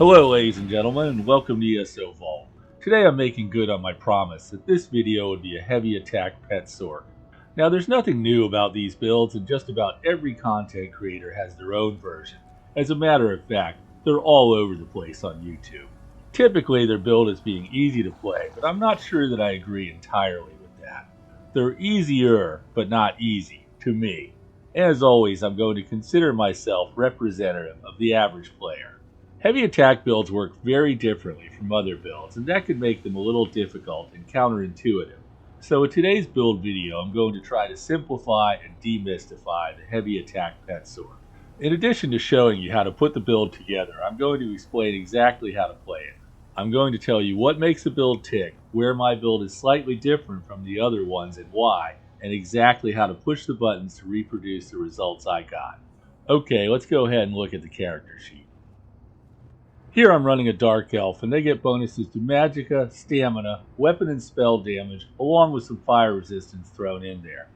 Hello ladies and gentlemen, and welcome to ESO Vault. Today I'm making good on my promise that this video would be a heavy attack pet Sorc. Now there's nothing new about these builds, and just about every content creator has their own version. As a matter of fact, they're all over the place on YouTube. Typically they're billed as being easy to play, but I'm not sure that I agree entirely with that. They're easier, but not easy, to me. As always, I'm going to consider myself representative of the average player. Heavy attack builds work very differently from other builds, and that can make them a little difficult and counterintuitive. So in today's build video, I'm going to try to simplify and demystify the heavy attack pet Sorc. In addition to showing you how to put the build together, I'm going to explain exactly how to play it. I'm going to tell you what makes the build tick, where my build is slightly different from the other ones and why, and exactly how to push the buttons to reproduce the results I got. Okay, let's go ahead and look at the character sheet. Here I'm running a Dark Elf, and they get bonuses to Magicka, Stamina, Weapon and Spell damage, along with some fire resistance thrown in there.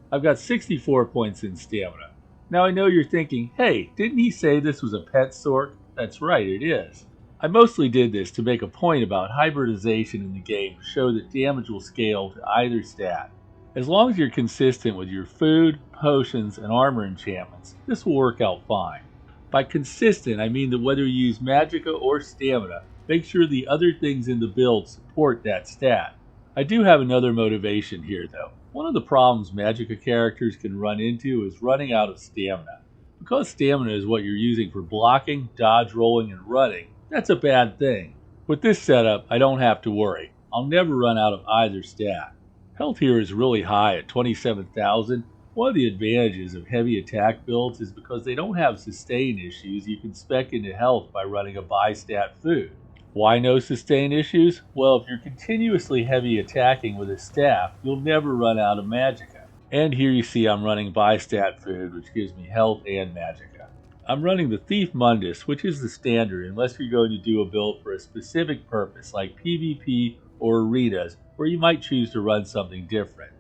I've got 64 points in Stamina. Now I know you're thinking, hey, didn't he say this was a pet Sorc? That's right, it is. I mostly did this to make a point about hybridization in the game to show that damage will scale to either stat. As long as you're consistent with your food, potions, and armor enchantments, this will work out fine. By consistent, I mean that whether you use Magicka or Stamina, make sure the other things in the build support that stat. I do have another motivation here though. One of the problems Magicka characters can run into is running out of Stamina. Because Stamina is what you're using for blocking, dodge rolling, and running, that's a bad thing. With this setup, I don't have to worry. I'll never run out of either stat. Health here is really high at 27,000. One of the advantages of heavy attack builds is because they don't have sustain issues, you can spec into health by running a buy-stat food. Why no sustain issues? Well, if you're continuously heavy attacking with a staff, you'll never run out of Magicka. And here you see I'm running buy-stat food, which gives me health and Magicka. I'm running the Thief Mundus, which is the standard unless you're going to do a build for a specific purpose like PvP or arenas, where you might choose to run something different.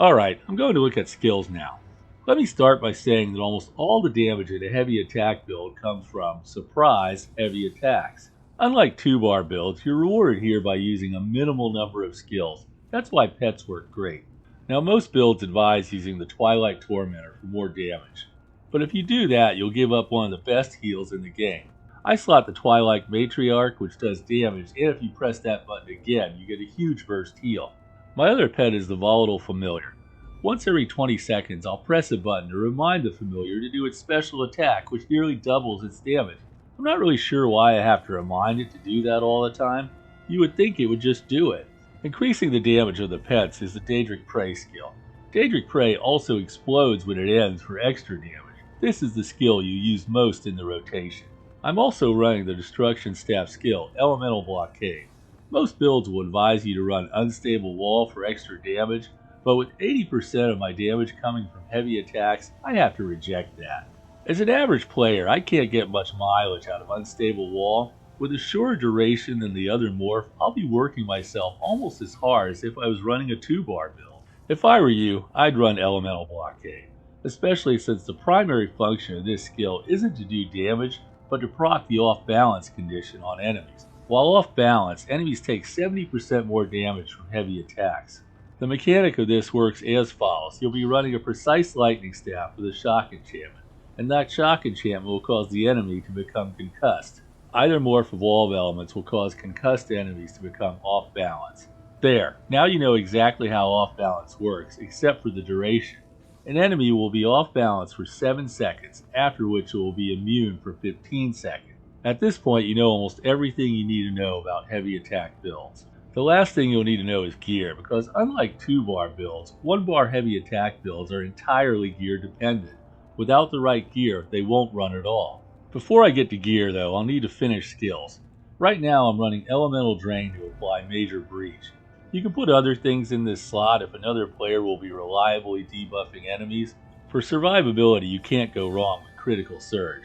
Alright, I'm going to look at skills now. Let me start by saying that almost all the damage in a heavy attack build comes from surprise heavy attacks. Unlike 2-bar builds, you're rewarded here by using a minimal number of skills. That's why pets work great. Now most builds advise using the Twilight Tormentor for more damage. But if you do that, you'll give up one of the best heals in the game. I slot the Twilight Matriarch, which does damage, and if you press that button again, you get a huge burst heal. My other pet is the Volatile Familiar. Once every 20 seconds, I'll press a button to remind the familiar to do its special attack, which nearly doubles its damage. I'm not really sure why I have to remind it to do that all the time. You would think it would just do it. Increasing the damage of the pets is the Daedric Prey skill. Daedric Prey also explodes when it ends for extra damage. This is the skill you use most in the rotation. I'm also running the Destruction Staff skill, Elemental Blockade. Most builds will advise you to run Unstable Wall for extra damage, but with 80% of my damage coming from heavy attacks, I have to reject that. As an average player, I can't get much mileage out of Unstable Wall. With a shorter duration than the other morph, I'll be working myself almost as hard as if I was running a 2-bar build. If I were you, I'd run Elemental Blockade, especially since the primary function of this skill isn't to do damage, but to proc the off-balance condition on enemies. While off balance, enemies take 70% more damage from heavy attacks. The mechanic of this works as follows. You'll be running a Precise Lightning Staff with a Shock enchantment, and that Shock enchantment will cause the enemy to become concussed. Either morph of all elements will cause concussed enemies to become off balance. There, now you know exactly how off balance works, except for the duration. An enemy will be off balance for 7 seconds, after which it will be immune for 15 seconds. At this point, you know almost everything you need to know about heavy attack builds. The last thing you'll need to know is gear, because unlike 2-bar builds, 1-bar heavy attack builds are entirely gear dependent. Without the right gear, they won't run at all. Before I get to gear though, I'll need to finish skills. Right now I'm running Elemental Drain to apply Major Breach. You can put other things in this slot if another player will be reliably debuffing enemies. For survivability, you can't go wrong with Critical Surge.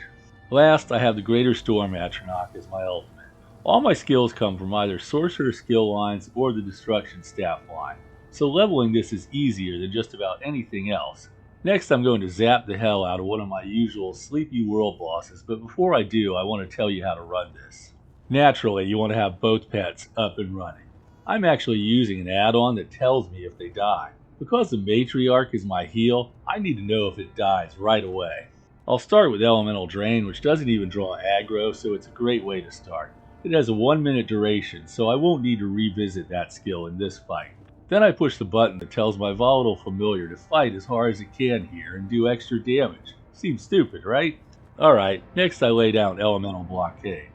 Last, I have the Greater Storm Atronach as my ultimate. All my skills come from either Sorcerer skill lines or the Destruction Staff line, so leveling this is easier than just about anything else. Next, I'm going to zap the hell out of one of my usual Sleepy World bosses, but before I do, I want to tell you how to run this. Naturally, you want to have both pets up and running. I'm actually using an add-on that tells me if they die. Because the matriarch is my heal, I need to know if it dies right away. I'll start with Elemental Drain, which doesn't even draw aggro, so it's a great way to start. It has a 1-minute duration, so I won't need to revisit that skill in this fight. Then I push the button that tells my volatile familiar to fight as hard as it can here and do extra damage. Seems stupid, right? Alright, next I lay down Elemental Blockade.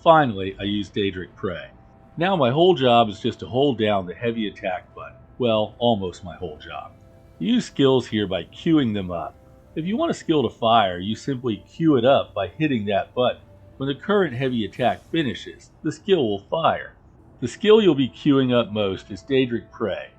Finally, I use Daedric Prey. Now my whole job is just to hold down the heavy attack button. Well, almost my whole job. You use skills here by queuing them up. If you want a skill to fire, you simply queue it up by hitting that button. When the current heavy attack finishes, the skill will fire. The skill you'll be queuing up most is Daedric Prey,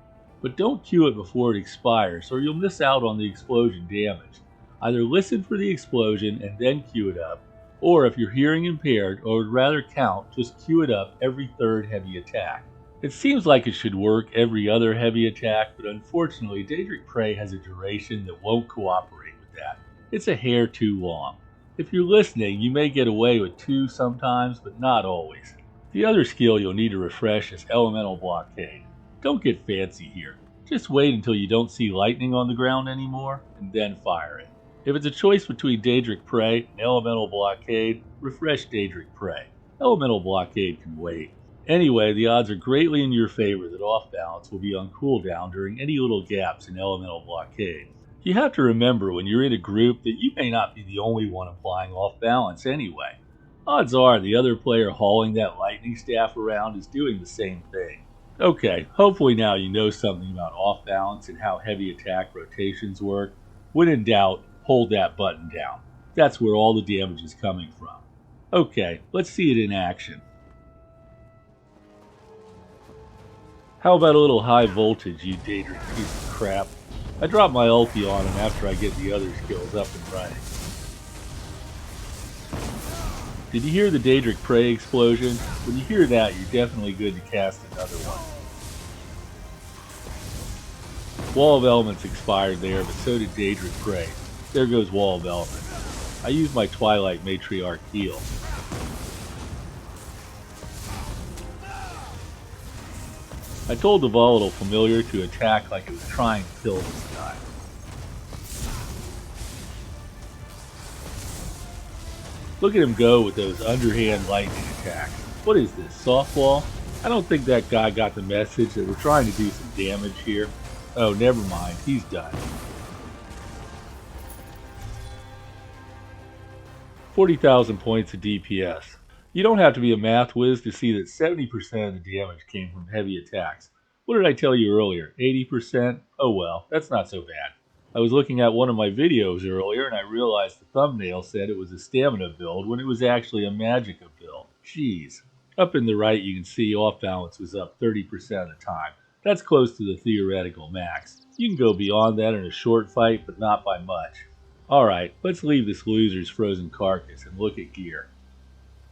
but don't queue it before it expires or you'll miss out on the explosion damage. Either listen for the explosion and then queue it up, or if you're hearing impaired or would rather count, just queue it up every third heavy attack. It seems like it should work every other heavy attack, but unfortunately Daedric Prey has a duration that won't cooperate with that. It's a hair too long. If you're listening, you may get away with 2 sometimes, but not always. The other skill you'll need to refresh is Elemental Blockade. Don't get fancy here. Just wait until you don't see lightning on the ground anymore, and then fire it. If it's a choice between Daedric Prey and Elemental Blockade, refresh Daedric Prey. Elemental Blockade can wait. Anyway, the odds are greatly in your favor that Off Balance will be on cooldown during any little gaps in Elemental Blockade. You have to remember when you're in a group that you may not be the only one applying Off Balance anyway. Odds are the other player hauling that lightning staff around is doing the same thing. Okay, hopefully now you know something about Off Balance and how heavy attack rotations work. When in doubt, hold that button down. That's where all the damage is coming from. Okay, let's see it in action. How about a little high voltage, you Daedric piece of crap? I drop my ulti on him after I get the other skills up and running. Did you hear the Daedric Prey explosion? When you hear that, you're definitely good to cast another one. Wall of Elements expired there, but so did Daedric Prey. There goes Wall of Elements. I used my Twilight Matriarch heal. I told the volatile familiar to attack like it was trying to kill this guy. Look at him go with those underhand lightning attacks. What is this, softball? I don't think that guy got the message that we're trying to do some damage here. Oh, never mind, he's done. 40,000 points of DPS. You don't have to be a math whiz to see that 70% of the damage came from heavy attacks. What did I tell you earlier? 80%? Oh well, that's not so bad. I was looking at one of my videos earlier and I realized the thumbnail said it was a stamina build when it was actually a magicka build. Jeez. Up in the right you can see Off Balance was up 30% of the time. That's close to the theoretical max. You can go beyond that in a short fight, but not by much. Alright, let's leave this loser's frozen carcass and look at gear.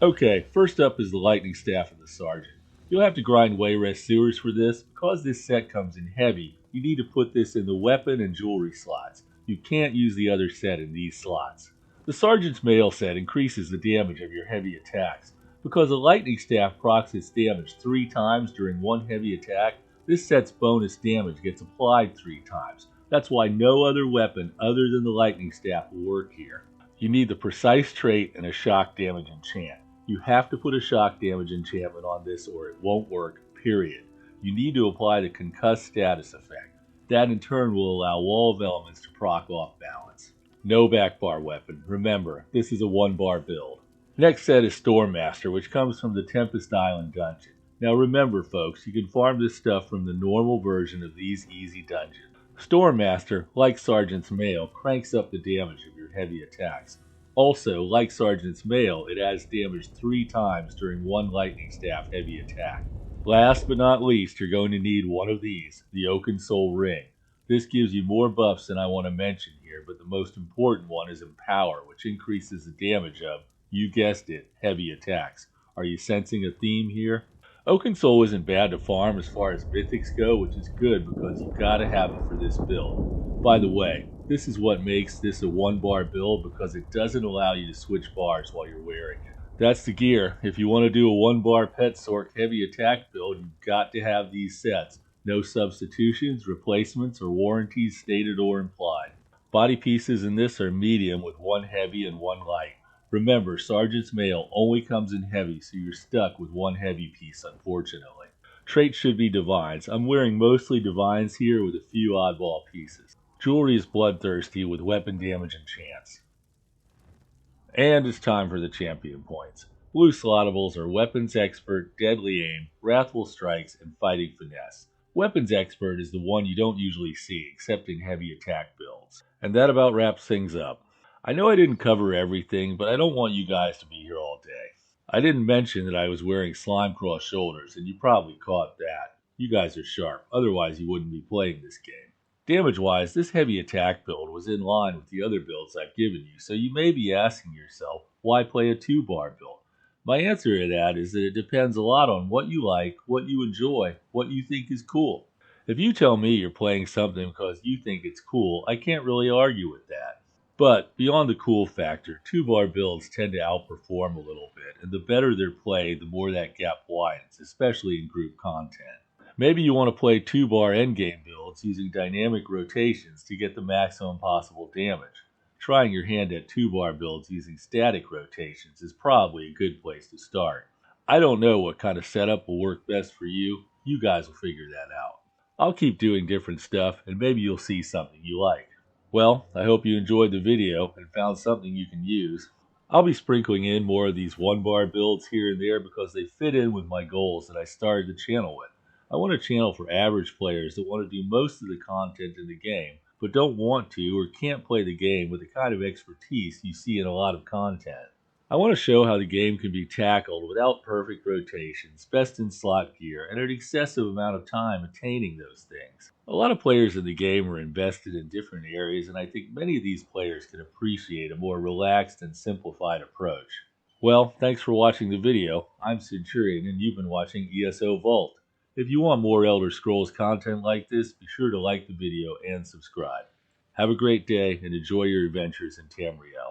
Okay, first up is the lightning staff of the sergeant. You'll have to grind Wayrest sewers for this. Because this set comes in heavy, you need to put this in the weapon and jewelry slots. You can't use the other set in these slots. The sergeant's mail set increases the damage of your heavy attacks. Because a lightning staff procs its damage 3 times during one heavy attack, this set's bonus damage gets applied 3 times. That's why no other weapon other than the lightning staff will work here. You need the precise trait and a shock damage enchant. You have to put a shock damage enchantment on this or it won't work, period. You need to apply the concuss status effect. That in turn will allow Wall of Elements to proc Off Balance. No backbar weapon. Remember, this is a 1-bar build. Next set is Stormmaster, which comes from the Tempest Island dungeon. Now remember folks, you can farm this stuff from the normal version of these easy dungeons. Stormmaster, like Sergeant's Mail, cranks up the damage of your heavy attacks. Also, like Sergeant's Mail, it adds damage 3 times during one lightning staff heavy attack. Last but not least, you're going to need one of these, the Oaken Soul Ring. This gives you more buffs than I want to mention here, but the most important one is Empower, which increases the damage of, you guessed it, heavy attacks. Are you sensing a theme here? Oaken Soul isn't bad to farm as far as mythics go, which is good because you've got to have it for this build. By the way, This is what makes this a one bar build because it doesn't allow you to switch bars while you're wearing it. That's the gear. If you want to do a one bar Pet Sorc heavy attack build, you've got to have these sets. No substitutions, replacements, or warranties stated or implied. Body pieces in this are medium with one heavy and one light. Remember, Sergeant's Mail only comes in heavy, so you're stuck with one heavy piece, unfortunately. Traits should be divines. I'm wearing mostly divines here with a few oddball pieces. Jewelry is bloodthirsty with weapon damage and chance. And it's time for the champion points. Blue slottables are Weapons Expert, Deadly Aim, Wrathful Strikes, and Fighting Finesse. Weapons Expert is the one you don't usually see, except in heavy attack builds. And that about wraps things up. I know I didn't cover everything, but I don't want you guys to be here all day. I didn't mention that I was wearing slime cross shoulders, and you probably caught that. You guys are sharp, otherwise you wouldn't be playing this game. Damage-wise, this heavy attack build was in line with the other builds I've given you, so you may be asking yourself, why play a 2-bar build? My answer to that is that it depends a lot on what you like, what you enjoy, what you think is cool. If you tell me you're playing something because you think it's cool, I can't really argue with that. But beyond the cool factor, 2-bar builds tend to outperform a little bit, and the better they're played, the more that gap widens, especially in group content. Maybe you want to play 2-bar endgame builds using dynamic rotations to get the maximum possible damage. Trying your hand at 2-bar builds using static rotations is probably a good place to start. I don't know what kind of setup will work best for you. You guys will figure that out. I'll keep doing different stuff, and maybe you'll see something you like. Well, I hope you enjoyed the video and found something you can use. I'll be sprinkling in more of these 1-bar builds here and there because they fit in with my goals that I started the channel with. I want a channel for average players that want to do most of the content in the game, but don't want to or can't play the game with the kind of expertise you see in a lot of content. I want to show how the game can be tackled without perfect rotations, best in slot gear, and an excessive amount of time attaining those things. A lot of players in the game are invested in different areas, and I think many of these players can appreciate a more relaxed and simplified approach. Well, thanks for watching the video. I'm Centurion, and you've been watching ESO Vault. If you want more Elder Scrolls content like this, be sure to like the video and subscribe. Have a great day and enjoy your adventures in Tamriel.